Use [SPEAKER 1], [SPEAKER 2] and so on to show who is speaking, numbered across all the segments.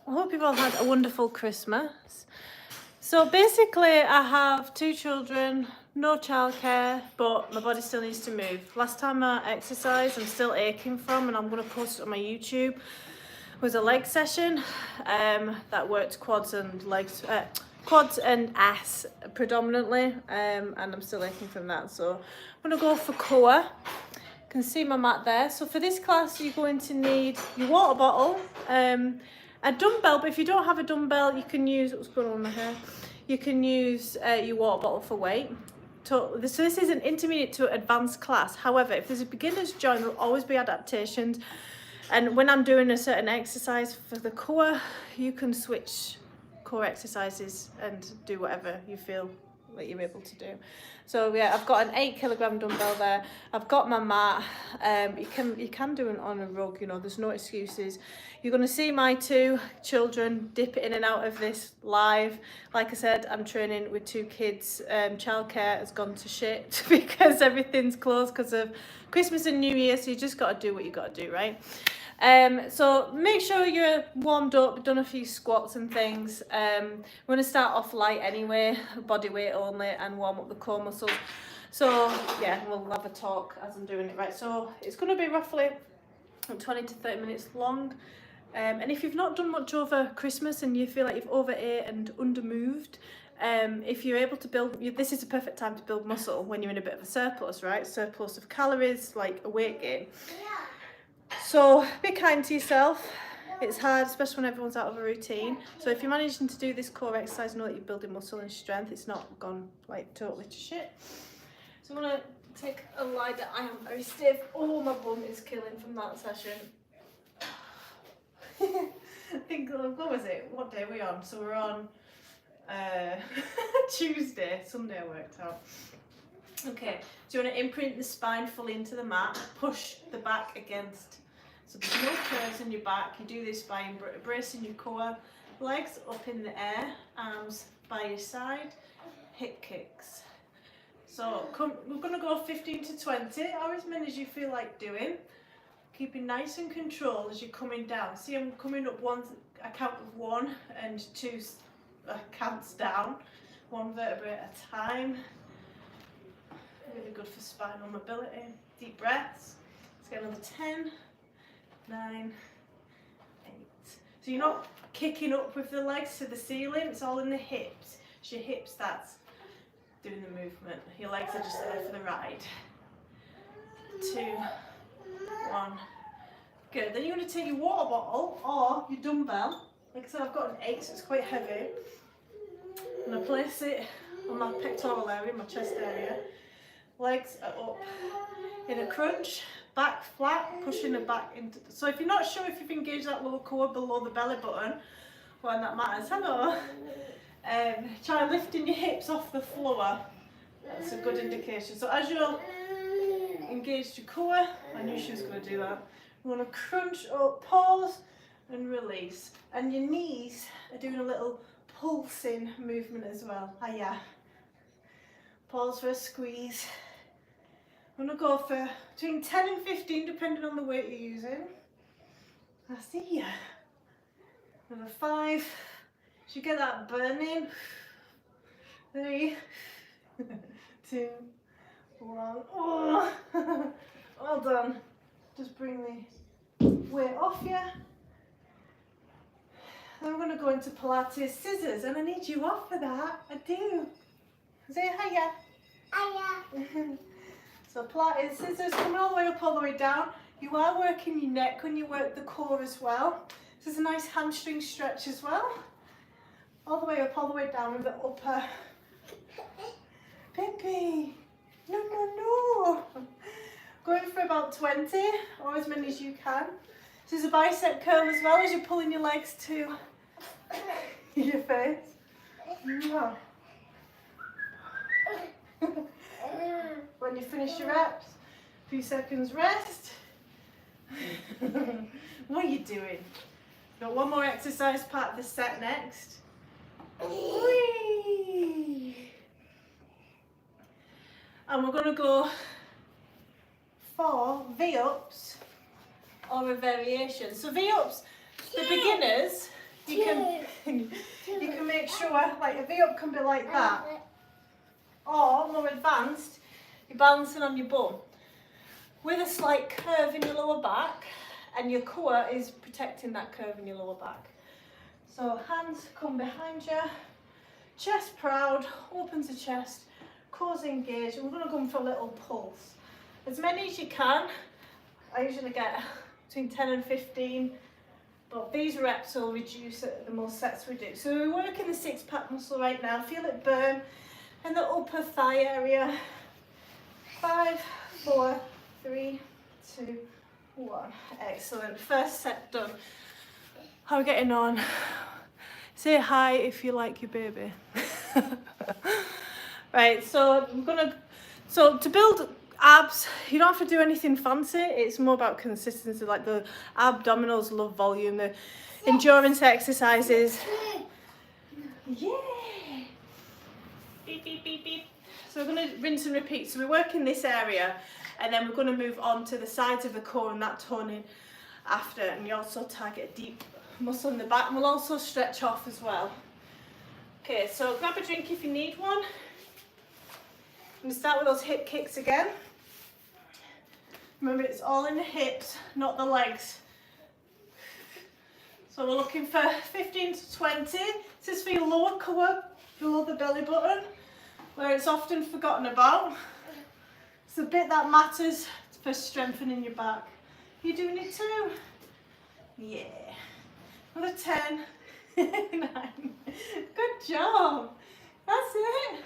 [SPEAKER 1] I hope you've all had a wonderful Christmas. So basically I have 2 children, no childcare, but my body still needs to move. Last time I exercised, I'm still aching from, and I'm going to post it on my YouTube, was a leg session that worked quads and legs, quads and ass predominantly, and I'm still aching from that. So I'm going to go for core. You can see my mat there. So for this class you're going to need your water bottle, a dumbbell, but if you don't have a dumbbell you can use, what's going on with my hair? You can use your water bottle for weight. So this is an intermediate to advanced class. However, if there's a beginner's join, there'll always be adaptations. And when I'm doing a certain exercise for the core, you can switch core exercises and do whatever you feel that you're able to do. So yeah, I've got an 8 kilogram dumbbell there. I've got my mat. You can do it on a rug, you know, there's no excuses. You're going to see my 2 children dip in and out of this live. Like I said, I'm training with 2 kids. Childcare has gone to shit because everything's closed because of Christmas and New Year, so you just got to do what you got to do, right? So make sure you're warmed up, done a few squats and things. We're going to start off light anyway, body weight only, and warm up the core muscles. So yeah, we'll have a talk as I'm doing it, right? So it's going to be roughly 20 to 30 minutes long. And if you've not done much over Christmas and you feel like you've overate and undermoved, if you're able to build, this is a perfect time to build muscle when you're in a bit of a surplus, right? Surplus of calories, like a weight gain. So be kind to yourself. It's hard, especially when everyone's out of a routine. So if you're managing to do this core exercise, know that you're building muscle and strength. It's not gone like totally to shit. So I'm gonna take a lie down. I am very stiff. Oh, my bum is killing from that session. I think, what was it? What day are we on? So we're on Tuesday. Sunday I worked out. Okay, so you want to imprint the spine fully into the mat, push the back against, so there's no curves in your back. You do this by bracing your core, legs up in the air, arms by your side, hip kicks. So we're going to go 15 to 20, or as many as you feel like doing. Keeping nice and controlled as you're coming down. See, I'm coming up a count of 1 and 2 counts down, 1 vertebrae at a time. Really good for spinal mobility. Deep breaths. Let's get another 10, 9, 8. So you're not kicking up with the legs to the ceiling, it's all in the hips. It's your hips that's doing the movement. Your legs are just there for the ride. 2, 1. Good. Then you're going to take your water bottle or your dumbbell. Like I said, I've got an 8, so it's quite heavy. I'm going to place it on my pectoral area, my chest area. Legs are up in a crunch, back flat, pushing the back into. So if you're not sure if you've engaged that lower core below the belly button, when that matters, hello. Try lifting your hips off the floor. That's a good indication. So as you're engaged your core, I knew she was going to do that. You want to crunch up, pause, and release. And your knees are doing a little pulsing movement as well. Hiya. Pause for a squeeze. I'm going to go for between 10 and 15 depending on the weight you're using. I see ya. Number 5. Should get that burning. 3, 2, 1. Oh, well done. Just bring the weight off you. Then we're going to go into Pilates scissors, and I need you off for that. I do. Say hiya. Hiya. So Pilates scissors, coming all the way up, all the way down. You are working your neck when you work the core as well. This is a nice hamstring stretch as well. All the way up, all the way down with the upper. Pippi. No, no, no. Going for about 20 or as many as you can. This is a bicep curl as well as you're pulling your legs to your face. When you finish your reps, a few seconds rest. What are you doing? Got one more exercise part of the set next. Whee! And we're going to go for V-ups or a variation. So V-ups, the beginners, you sure, like a V-up can be like that. Or, more advanced, you're balancing on your bum with a slight curve in your lower back, and your core is protecting that curve in your lower back. So hands come behind you, chest proud, opens the chest, core's engaged, and we're going to go for a little pulse. As many as you can. I usually get between 10 and 15, but these reps will reduce the more sets we do. So we're working the six-pack muscle right now. Feel it burn in the upper thigh area. 5, 4, 3, 2, 1. Excellent. First set done. How are we getting on? Say hi if you like your baby. Right, so to build abs, you don't have to do anything fancy. It's more about consistency. Like the abdominals love volume, the endurance exercises. Yeah. Beep, beep, beep, beep. So we're going to rinse and repeat. So we work in this area, and then we're going to move on to the sides of the core and that toning after. And you also target a deep muscle in the back, and we'll also stretch off as well. Okay, so grab a drink if you need one. I'm going to start with those hip kicks again. Remember, it's all in the hips, not the legs. So we're looking for 15 to 20. This is for your lower core, below the belly button, where it's often forgotten about. It's the bit that matters for strengthening your back. You doing it too? Yeah. Another 10. 9. Good job. That's it.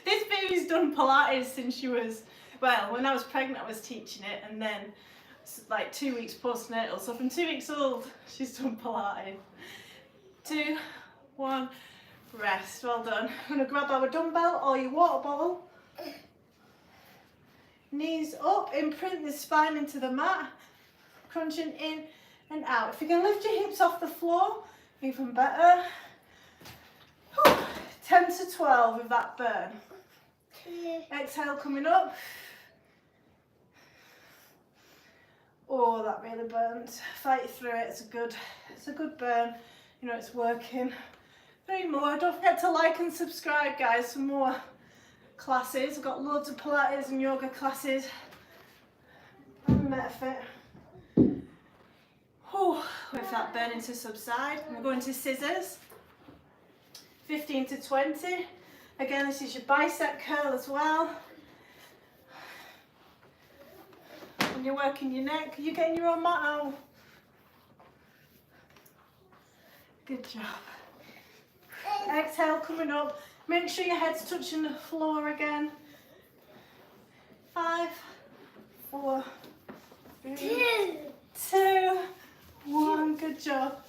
[SPEAKER 1] This baby's done Pilates since she was, well, when I was pregnant I was teaching it, and then like 2 weeks postnatal. So from 2 weeks old, she's done Pilates. 2, 1, rest. Well done. I'm going to grab our dumbbell or your water bottle. Knees up, imprint the spine into the mat, crunching in and out. If you can lift your hips off the floor, even better. 10 to 12 with that burn. Exhale, coming up. Oh, that really burns. Fight through it. It's a good burn. You know it's working. 3 more. Don't forget to like and subscribe, guys, for more classes. I've got loads of Pilates and yoga classes. And MetaFit. Oh, wait for that burning to subside. I'm going to scissors. 15 to 20. Again, this is your bicep curl as well. When you're working your neck, you're getting your own mat out. Good job. Exhale, coming up. Make sure your head's touching the floor again. 5, 4, 3, 2, 1. Good job.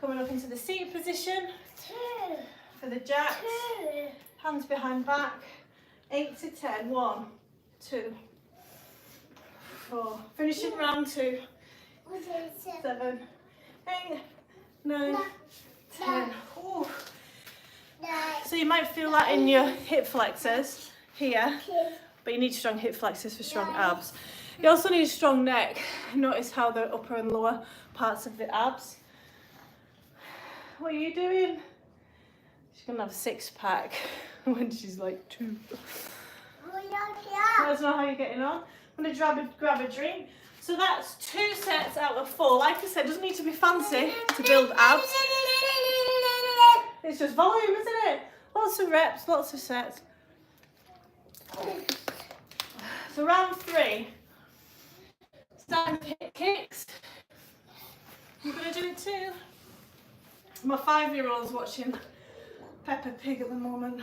[SPEAKER 1] Coming up into the seat position. For the jacks. Hands behind back. 8 to 10. 1, 2, 4. Finishing round 2. 7, 8, 9, 10. Ooh. So you might feel that in your hip flexors here, but you need strong hip flexors for strong abs. You also need a strong neck. Notice how the upper and lower parts of the abs. What are you doing? She's gonna have a 6-pack when she's like 2. Let us know how you're getting on. I'm gonna grab a drink. So that's 2 sets out of 4. Like I said, it doesn't need to be fancy to build abs. It's just volume, isn't it? Lots of reps, lots of sets. So round 3. Starting hip kicks. You're gonna do it too. My 5-year-old's watching Peppa Pig at the moment.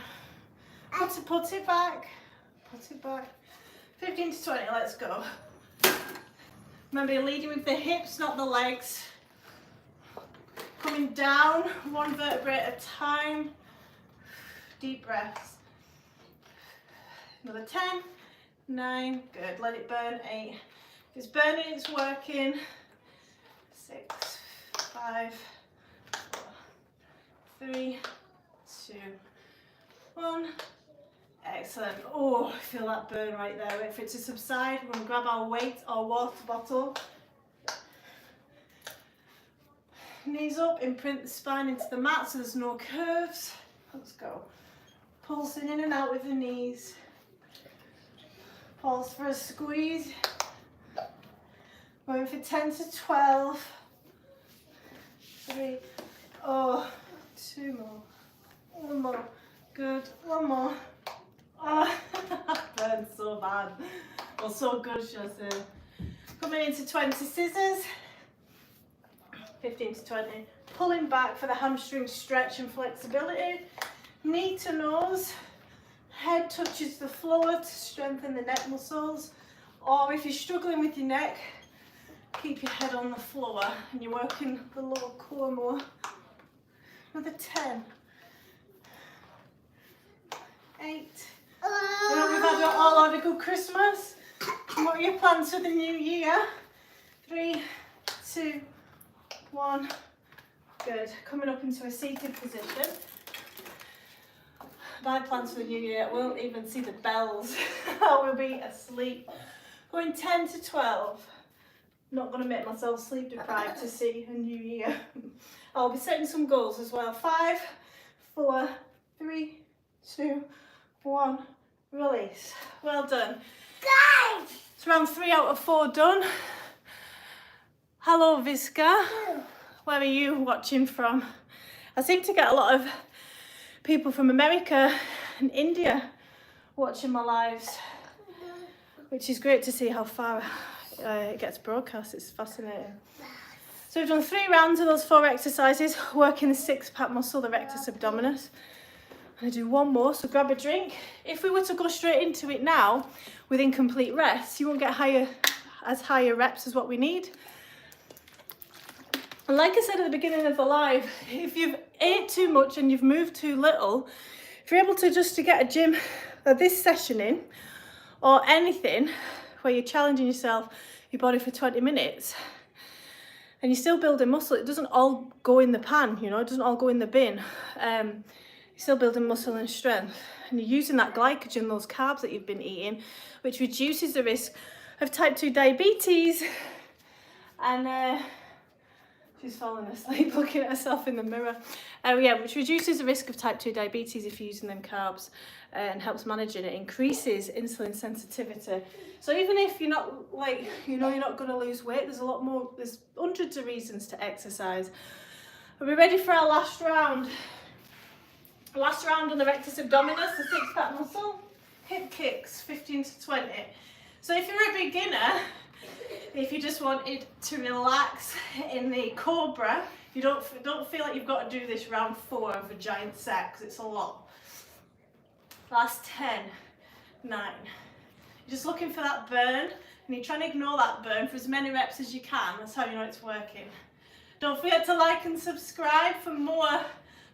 [SPEAKER 1] Put it back. Put it back. 15 to 20, let's go. Remember, you're leading with the hips, not the legs. Coming down, 1 vertebrae at a time. Deep breaths. Another 10, 9, good. Let it burn. 8. If it's burning, it's working. 6, 5, 4, 3, 2, 1. Excellent. Oh, I feel that burn right there. Wait for it to subside. We're going to grab our weight or water bottle. Knees up, imprint the spine into the mat so there's no curves. Let's go. Pulsing in and out with the knees. Pulse for a squeeze. Going for 10 to 12. 3. Oh, 2 more. 1 more. Good. 1 more. Oh, that burns so bad. Or so good, should I say. Coming into 20 scissors. 15 to 20. Pulling back for the hamstring stretch and flexibility. Knee to nose. Head touches the floor to strengthen the neck muscles. Or if you're struggling with your neck, keep your head on the floor and you're working the lower core more. Another 10. 8. Well, we've all had a good Christmas. What are your plans for the new year? 3, 2, 1. Good. Coming up into a seated position. My plans for the new year, I won't even see the bells. I will be asleep. Going 10 to 12. Not going to make myself sleep deprived to see a new year. I'll be setting some goals as well. 5, 4, 3, 2, 1. Release. Well done. Guys! It's round 3 out of 4 done. Hello, Visca. Where are you watching from? I seem to get a lot of people from America and India watching my lives, which is great to see how far it gets broadcast. It's fascinating. So we've done 3 rounds of those 4 exercises, working the 6-pack muscle, the rectus abdominis. I'm going to do 1 more, so grab a drink. If we were to go straight into it now with incomplete rest, you won't get higher reps as what we need. And like I said at the beginning of the live, if you've ate too much and you've moved too little, if you're able to just to get a gym or this session in, or anything where you're challenging yourself, your body for 20 minutes, and you're still building muscle, it doesn't all go in the pan, you know, it doesn't all go in the bin. You're still building muscle and strength, and you're using that glycogen, those carbs that you've been eating, which reduces the risk of type 2 diabetes. And she's falling asleep looking at herself in the mirror. Yeah, which reduces the risk of type 2 diabetes if you're using them carbs, and helps manage it. It increases insulin sensitivity. So even if you're not, like, you know, you're not going to lose weight, there's hundreds of reasons to exercise. Are we ready for our last round? Last round on the rectus abdominis, the 6-pack muscle. Hip kicks, 15 to 20. So if you're a beginner, if you just wanted to relax in the cobra, you don't feel like you've got to do this round 4 of a giant set, because it's a lot. Last 10, 9. You're just looking for that burn, and you're trying to ignore that burn for as many reps as you can. That's how you know it's working. Don't forget to like and subscribe for more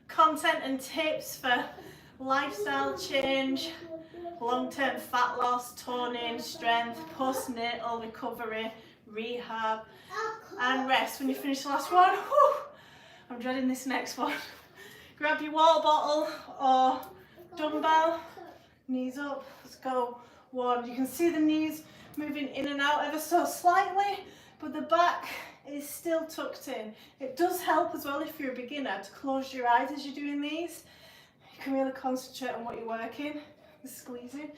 [SPEAKER 1] content and tips for lifestyle change, long-term fat loss, toning, strength, postnatal recovery, rehab, and rest. When you finish the last one, whew, I'm dreading this next one. Grab your water bottle or dumbbell, knees up, let's go. 1. You can see the knees moving in and out ever so slightly, but the back is still tucked in. It does help as well if you're a beginner to close your eyes as you're doing these. You can really concentrate on what you're working. The squeezing.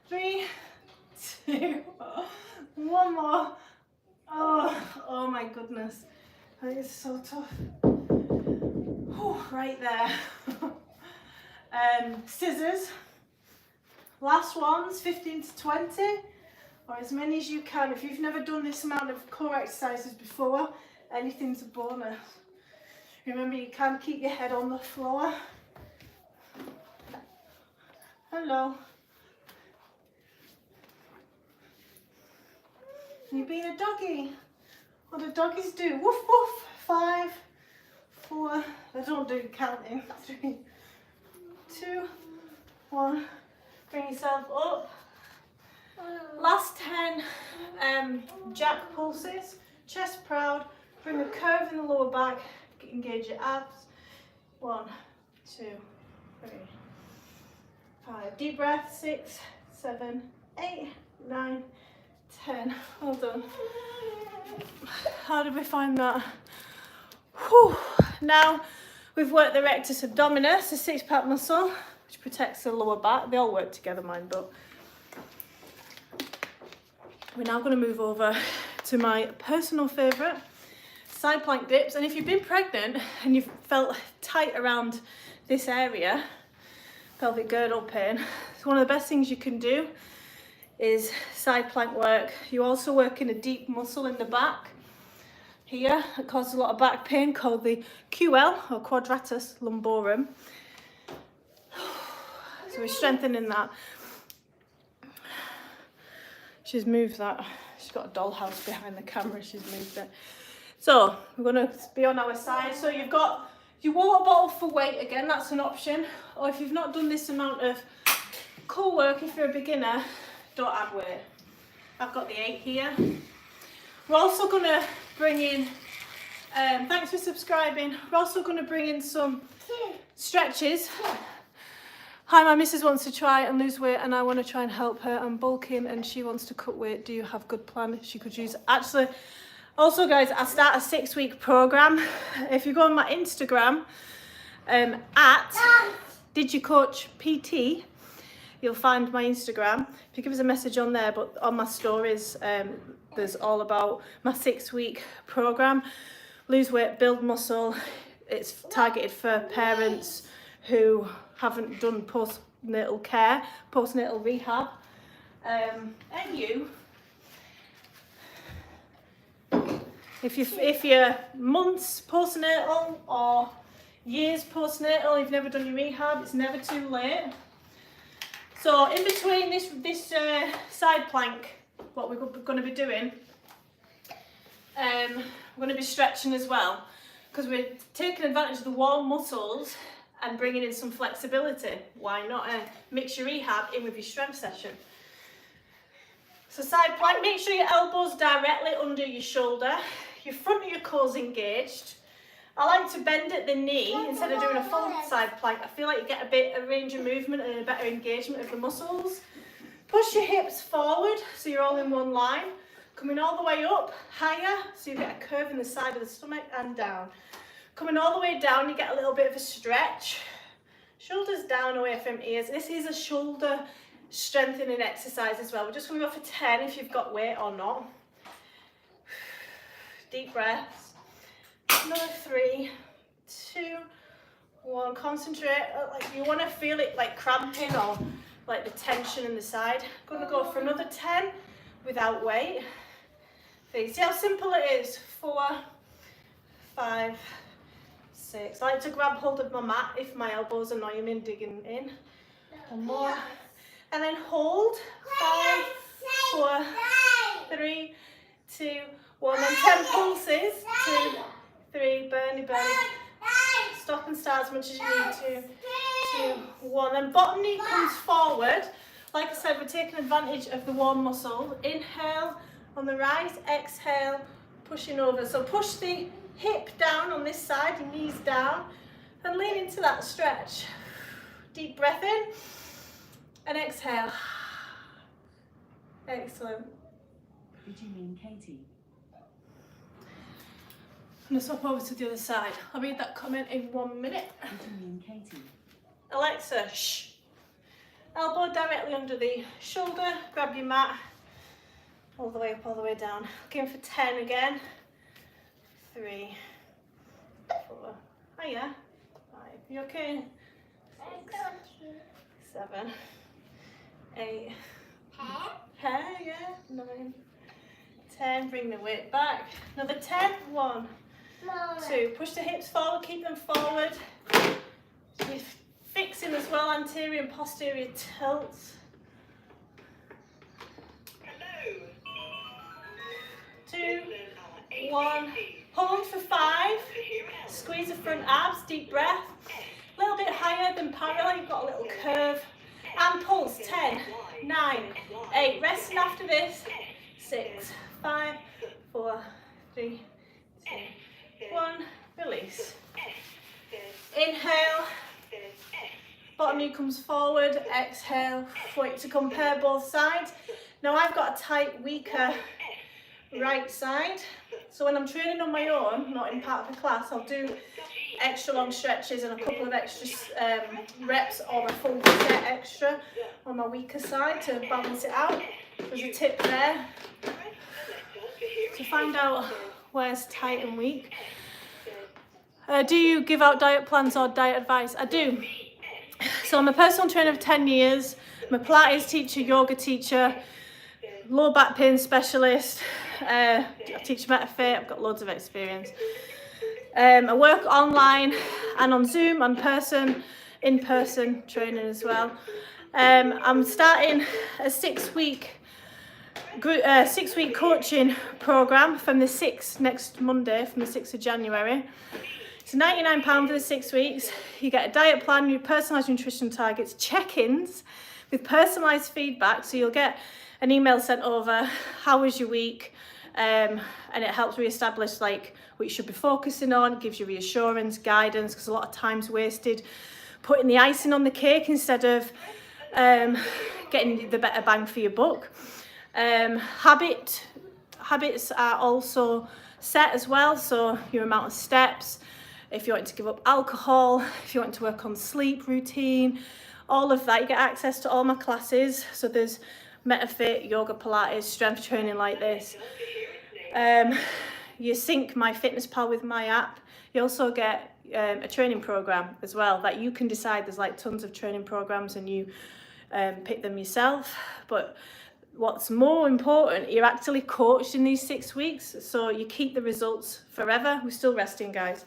[SPEAKER 1] 3, 2, 1 more. Oh my goodness. That is so tough. Whew, right there. Scissors. Last ones, 15 to 20, or as many as you can. If you've never done this amount of core exercises before, anything's a bonus. Remember, you can keep your head on the floor. Hello. You being a doggy? What do doggies do? Woof woof. 5, 4. They don't do counting. 3, 2, 1. Bring yourself up. Last 10 jack pulses. Chest proud. Bring a curve in the lower back. Engage your abs. 1, 2, 3, 5. Deep breath. 6, 7, 8, 9, 10. Well done. How did we find that? Whew. Now we've worked the rectus abdominis, the six-pack muscle, which protects the lower back. They all work together, mine, but we're now going to move over to my personal favourite, side plank dips. And if you've been pregnant and you've felt tight around this area, pelvic girdle pain, it's one of the best things you can do is side plank work. You also work in a deep muscle in the back here that causes a lot of back pain, called the QL, or quadratus lumborum. So we're strengthening that. She's moved that. She's got a dollhouse behind the camera. She's moved it. So we're going to be on our side. So you've got your water bottle for weight. Again, that's an option. Or if you've not done this amount of core work, if you're a beginner, don't add weight. I've got the 8 here. We're also going to bring in, thanks for subscribing, we're also going to bring in some stretches. Hi, my missus wants to try and lose weight and I want to try and help her. I'm bulking and she wants to cut weight. Do you have a good plan she could use? Actually, also guys, I start a 6-week program. If you go on my Instagram, at DigiCoach PT, you'll find my Instagram. If you give us a message on there, but on my stories, there's all about my 6-week program. Lose weight, build muscle. It's targeted for parents who haven't done postnatal care, postnatal rehab. And you, if you're months postnatal or years postnatal, you've never done your rehab, it's never too late. So in between this side plank, what we're going to be doing, we're going to be stretching as well, because we're taking advantage of the warm muscles and bringing in some flexibility. Why not mix your rehab in with your strength session? So side plank, make sure your elbows directly under your shoulder, your front of your core's engaged. I like to bend at the knee instead of doing a full side plank. I feel like you get a bit of range of movement and a better engagement of the muscles. Push your hips forward so you're all in one line. Coming all the way up, higher, so you get a curve in the side of the stomach, and down. Coming all the way down, you get a little bit of a stretch. Shoulders down away from ears. This is a shoulder strengthening exercise as well. We're just going to go for 10 if you've got weight or not. Deep breaths. Another 3, 2, 1. Concentrate. Like you want to feel it like cramping or like the tension in the side. Going to go for another 10 without weight. See how simple it is. 4, 5, 6. I like to grab hold of my mat if my elbows annoy me and digging in. One more. And then hold. 5, 4, 3, 2, 1. Then 10 pulses. 2, 3, burny. Stop and start as much as you need to. 2, 1. Then bottom knee comes forward. Like I said, we're taking advantage of the warm muscle. Inhale on the right, exhale, pushing over. So push the hip down on this side, your knees down, and lean into that stretch. Deep breath in, and exhale. Excellent.
[SPEAKER 2] Did you mean Katie?
[SPEAKER 1] I'm going to swap over to the other side. I'll read that comment in 1 minute.
[SPEAKER 2] Did you mean Katie?
[SPEAKER 1] Alexa, shh. Elbow directly under the shoulder, grab your mat, all the way up, all the way down. Going for 10 again. 3, 4, hiya, 5, you okay? 6, 7, 8, hair, yeah, 9, 10, bring the weight back. Another 10, 1, 2, push the hips forward, keep them forward. Fixing as well, anterior and posterior tilts. 2, 1, hold for 5, squeeze the front abs, deep breath. A little bit higher than parallel, you've got a little curve. And pulse, 10, 9, 8, resting after this. 6, 5, 4, 3, 2, 1, release. Inhale. Bottom knee comes forward, exhale, wait to compare both sides. Now I've got a tight, weaker right side. So when I'm training on my own, not in part of a class, I'll do extra long stretches and a couple of extra reps or a full set extra on my weaker side to balance it out. There's a tip there to find out where's tight and weak. Do you give out diet plans or diet advice? I do. So I'm a personal trainer of 10 years. I'm a Pilates teacher, yoga teacher, low back pain specialist. I teach MetaFit. I've got loads of experience. I work online and on Zoom, in-person training as well. I'm starting a six-week coaching program from the 6th, next Monday, from the 6th of January. It's £99 for the 6 weeks. You get a diet plan, your personalised nutrition targets, check-ins with personalised feedback. So you'll get an email sent over, how was your week? And it helps re-establish like what you should be focusing on, gives you reassurance, guidance, because a lot of time's wasted putting the icing on the cake instead of getting the better bang for your buck. Habits are also set as well, so your amount of steps, if you want to give up alcohol, if you want to work on sleep routine, all of that. You get access to all my classes. So there's MetaFit, Yoga Pilates, strength training like this. You sync MyFitnessPal with my app. You also get a training program as well that you can decide. There's like tons of training programs and you pick them yourself. But what's more important, you're actually coached in these 6 weeks, so you keep the results forever. We're still resting, guys.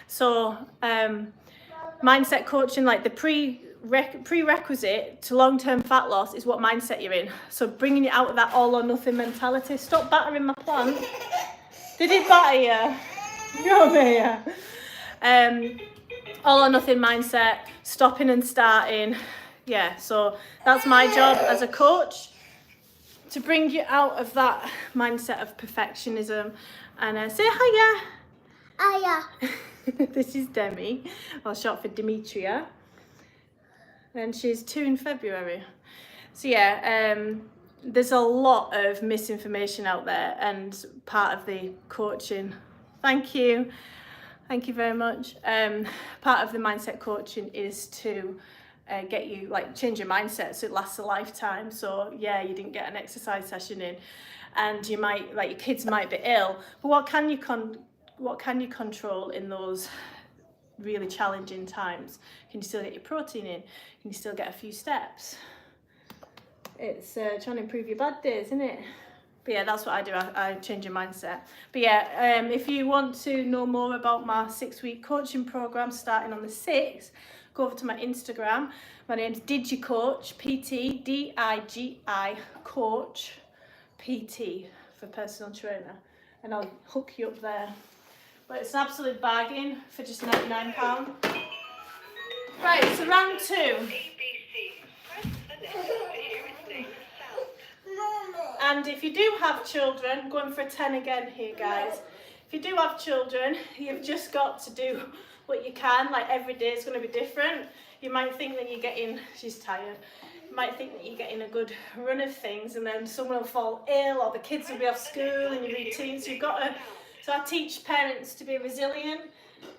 [SPEAKER 1] So mindset coaching, like the prerequisite to long-term fat loss is what mindset you're in. So bringing you out of that all or nothing mentality. Stop battering my plant. Did it batter you? Come here. All or nothing mindset, stopping and starting. Yeah, so that's my job as a coach, to bring you out of that mindset of perfectionism. And say hiya. Hiya. This is Demi, or short for Demetria, and she's 2 in February. So yeah, there's a lot of misinformation out there, and part of the coaching, thank you very much, part of the mindset coaching is to get you, like, change your mindset so it lasts a lifetime. So yeah, you didn't get an exercise session in and you might, like, your kids might be ill, but what can you control in those really challenging times? Can you still get your protein in? Can you still get a few steps? It's trying to improve your bad days, isn't it? But yeah, that's what I do. I change your mindset. But yeah, if you want to know more about my 6-week coaching program starting on the 6th, go over to my Instagram. My name's DigiCoach, PT, D-I-G-I, Coach, PT for personal trainer. And I'll hook you up there. But it's an absolute bargain for just £99. Right, so round 2. And if you do have children, going for a 10 again here, guys. If you do have children, you've just got to do what you can. Like, every day is going to be different. You might think that you're getting, she's tired. You might think that you're getting a good run of things, and then someone will fall ill, or the kids will be off school and your routine. So you've got to, so I teach parents to be resilient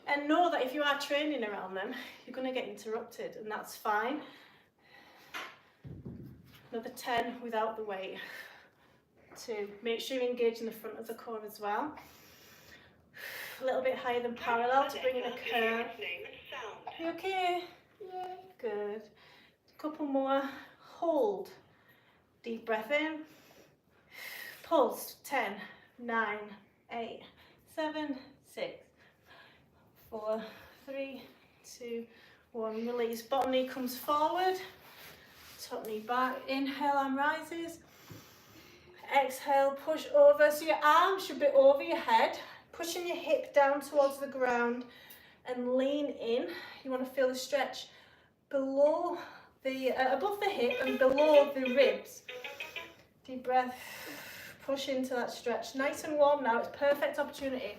[SPEAKER 1] and know that if you are training around them, you're going to get interrupted, and that's fine. Another 10 without the weight. To make sure you engage in the front of the core as well. A little bit higher than parallel to bring in a curve. Are you okay? Yeah. Good. A couple more. Hold. Deep breath in. Pulse. 10, 9, 8, 7, 6, 4, 3, 2, 1. Release. Bottom knee comes forward. Top knee back. Inhale, arm rises. Exhale, push over. So your arms should be over your head. Pushing your hip down towards the ground and lean in. You want to feel the stretch below the, above the hip and below the ribs. Deep breath. Push into that stretch. Nice and warm now. It's perfect opportunity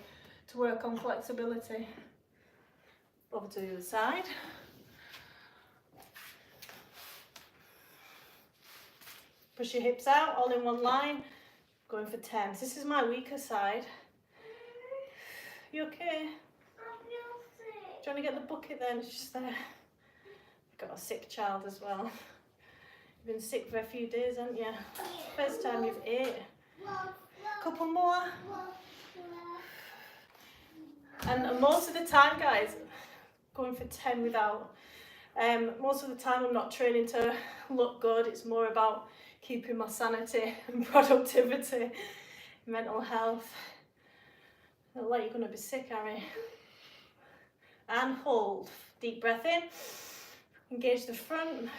[SPEAKER 1] to work on flexibility. Over to the other side. Push your hips out, all in one line, going for 10. So this is my weaker side. You okay? Do you want to get the bucket then? It's just there. You've got a sick child as well. You've been sick for a few days, haven't you? First time you've ate. Couple more. And most of the time, guys, going for 10 without. Most of the time I'm not training to look good. It's more about keeping my sanity and productivity, mental health. Look like you're going to be sick, Harry. And hold. Deep breath in. Engage the front.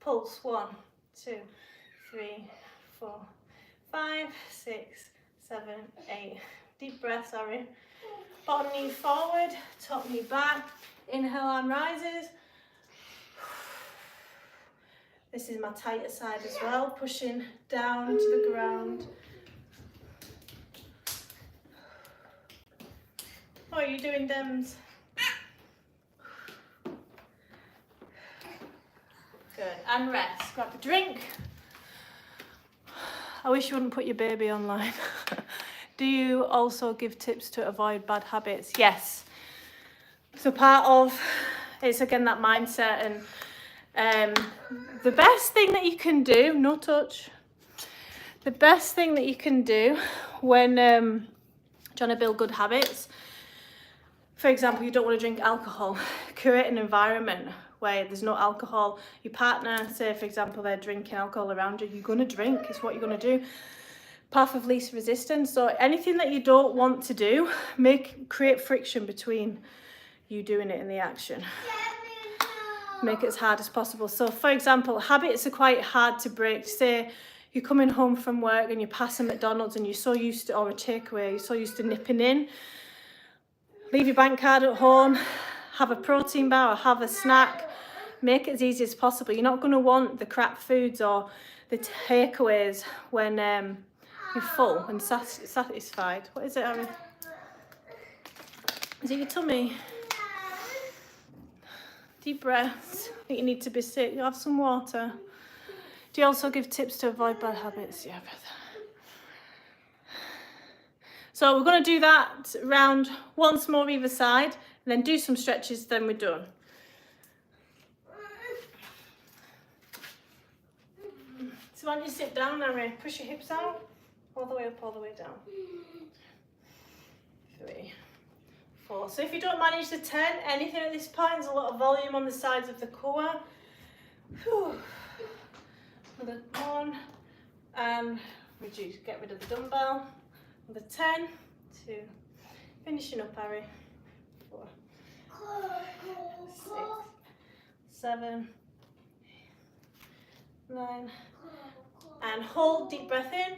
[SPEAKER 1] Pulse. 1, 2, 3, 4, 5, 6, 7, 8. Deep breath, sorry. Bottom knee forward, top knee back. Inhale, arm rises. This is my tighter side as well, pushing down to the ground. What are you doing, Dems? Good, and rest. Grab a drink. I wish you wouldn't put your baby online. Do you also give tips to avoid bad habits? Yes. So part of it's again that mindset, and the best thing that you can do, no touch. The best thing that you can do when trying to build good habits, for example, you don't want to drink alcohol, create an environment where there's no alcohol. Your partner, say for example, they're drinking alcohol around you, you're going to drink, it's what you're going to do. Path of least resistance. So anything that you don't want to do, create friction between you doing it and the action. Make it as hard as possible. So for example, habits are quite hard to break. Say you're coming home from work and you're passing McDonald's and you're so used to, or a takeaway, you're so used to nipping in. Leave your bank card at home, have a protein bar or have a snack. Make it as easy as possible. You're not going to want the crap foods or the takeaways when you're full and satisfied. What is it, Harry? Is it your tummy? Deep breaths. I think you need to be sick. You have some water. Do you also give tips to avoid bad habits? Yeah, brother. So we're going to do that round once more either side, and then do some stretches, then we're done. So why don't you sit down, Harry? Push your hips out. All the way up, all the way down. 3, 4. So if you don't manage the 10, anything at this point, there's a lot of volume on the sides of the core. Whew. Another 1, and reduce, get rid of the dumbbell. Another 10, 2, finishing up, Harry. 4, 6, 7, 9, and hold, deep breath in.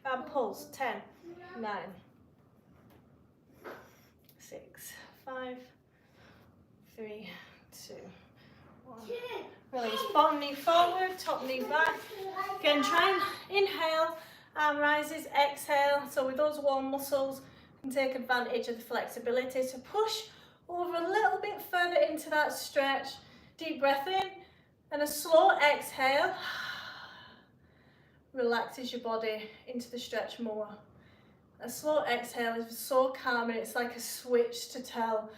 [SPEAKER 1] And pulse. 10, 9, 6, 5, 3, 2, 1. Release. Bottom knee forward, top knee back. Again, try and inhale, arm rises, exhale. So with those warm muscles, you can take advantage of the flexibility to push over a little bit further into that stretch. Deep breath in and a slow exhale. Relaxes your body into the stretch more. A slow exhale is so calming. It's like a switch to tell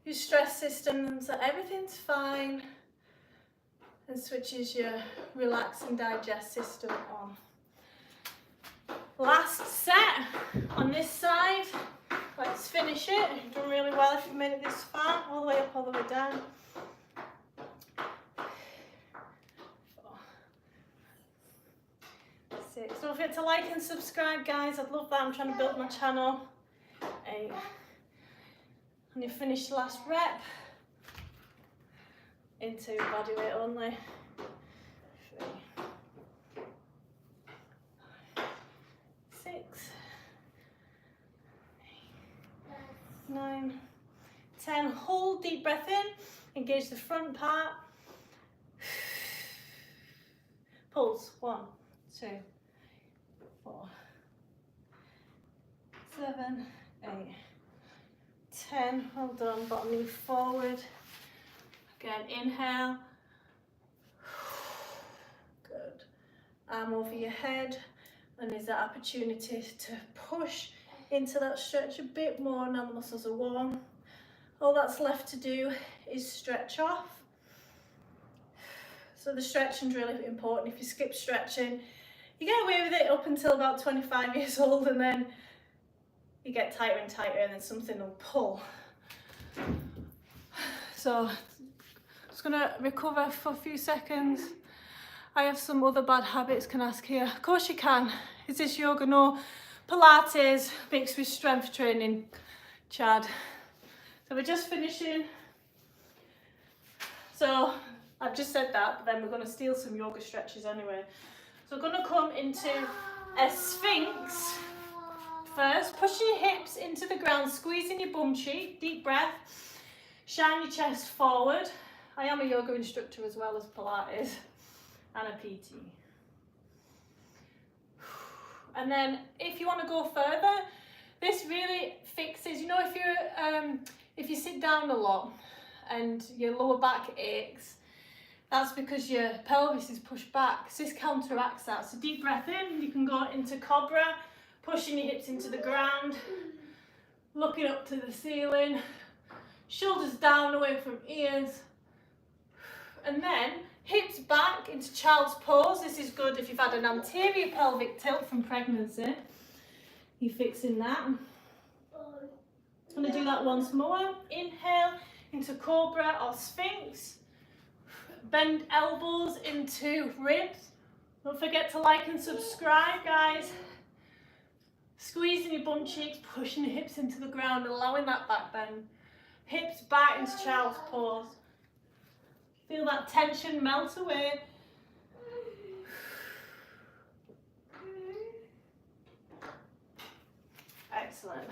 [SPEAKER 1] your stress systems that everything's fine, and switches your relax and digest system on. Last set on this side. Let's finish it. You've done really well if you've made it this far. All the way up, all the way down. 6. Don't forget to like and subscribe, guys. I'd love that. I'm trying to build my channel. 8. And you finish the last rep into body weight only. 3, 6, 8, 9, 10. Hold, deep breath in. Engage the front part. Pulse. 1, 2, 4, 7, 8, 10. Well done. Bottom knee forward. Again, inhale. Good. Arm over your head And there's that opportunity to push into that stretch a bit more now the muscles are warm. All that's left to do is stretch off. So the stretching's really important. If you skip stretching, you get away with it up until about 25 years old, and then you get tighter and tighter, and then something will pull. So just gonna recover for a few seconds. I have some other bad habits, can ask here. Of course you can. Is this yoga? No. Pilates mixed with strength training, Chad. So we're just finishing. So I've just said that, but then we're going to steal some yoga stretches anyway. So we're going to come into a sphinx first, pushing your hips into the ground, squeezing your bum cheek, deep breath, shine your chest forward. I am a yoga instructor as well as Pilates and a PT. And then if you want to go further, this really fixes, you know, if you sit down a lot and your lower back aches, that's because your pelvis is pushed back. So this counteracts that. So deep breath in, you can go into cobra, pushing your hips into the ground, looking up to the ceiling, shoulders down away from ears, and then hips back into child's pose. This is good if you've had an anterior pelvic tilt from pregnancy. You're fixing that. I'm going to do that once more. Inhale into cobra or sphinx. Bend elbows into ribs. Don't forget to like and subscribe, guys. Squeezing your bum cheeks, pushing your hips into the ground, allowing that back bend. Hips back into child's pose. Feel that tension melt away. Excellent.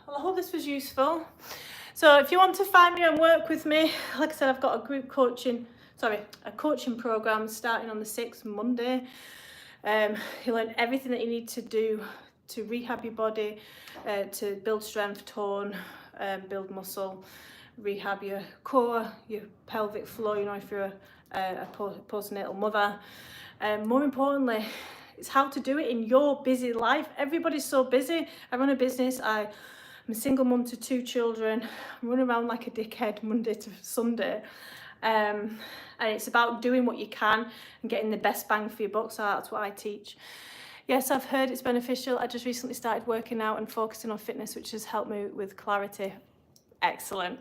[SPEAKER 1] Well, I hope this was useful. So if you want to find me and work with me, like I said, I've got a coaching program starting on the 6th, Monday. You learn everything that you need to do to rehab your body, to build strength, tone, build muscle, rehab your core, your pelvic floor, you know, if you're a postnatal mother. More importantly, it's how to do it in your busy life. Everybody's so busy. I run a business. I'm a single mum to 2 children. I run around like a dickhead Monday to Sunday. And it's about doing what you can and getting the best bang for your buck. So that's what I teach. Yes, I've heard it's beneficial. I just recently started working out and focusing on fitness, which has helped me with clarity. Excellent.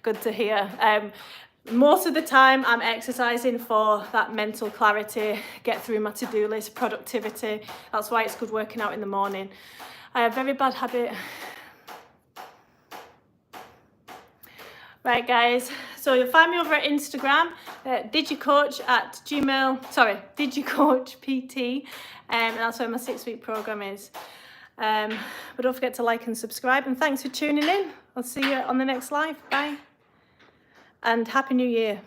[SPEAKER 1] Good to hear. Most of the time I'm exercising for that mental clarity, get through my to-do list, productivity. That's why it's good working out in the morning. I have a very bad habit. Right, guys, so you'll find me over at Instagram, DigiCoach DigiCoach PT, and that's where my 6-week program is. But don't forget to like and subscribe, and thanks for tuning in. I'll see you on the next live. Bye. And Happy New Year.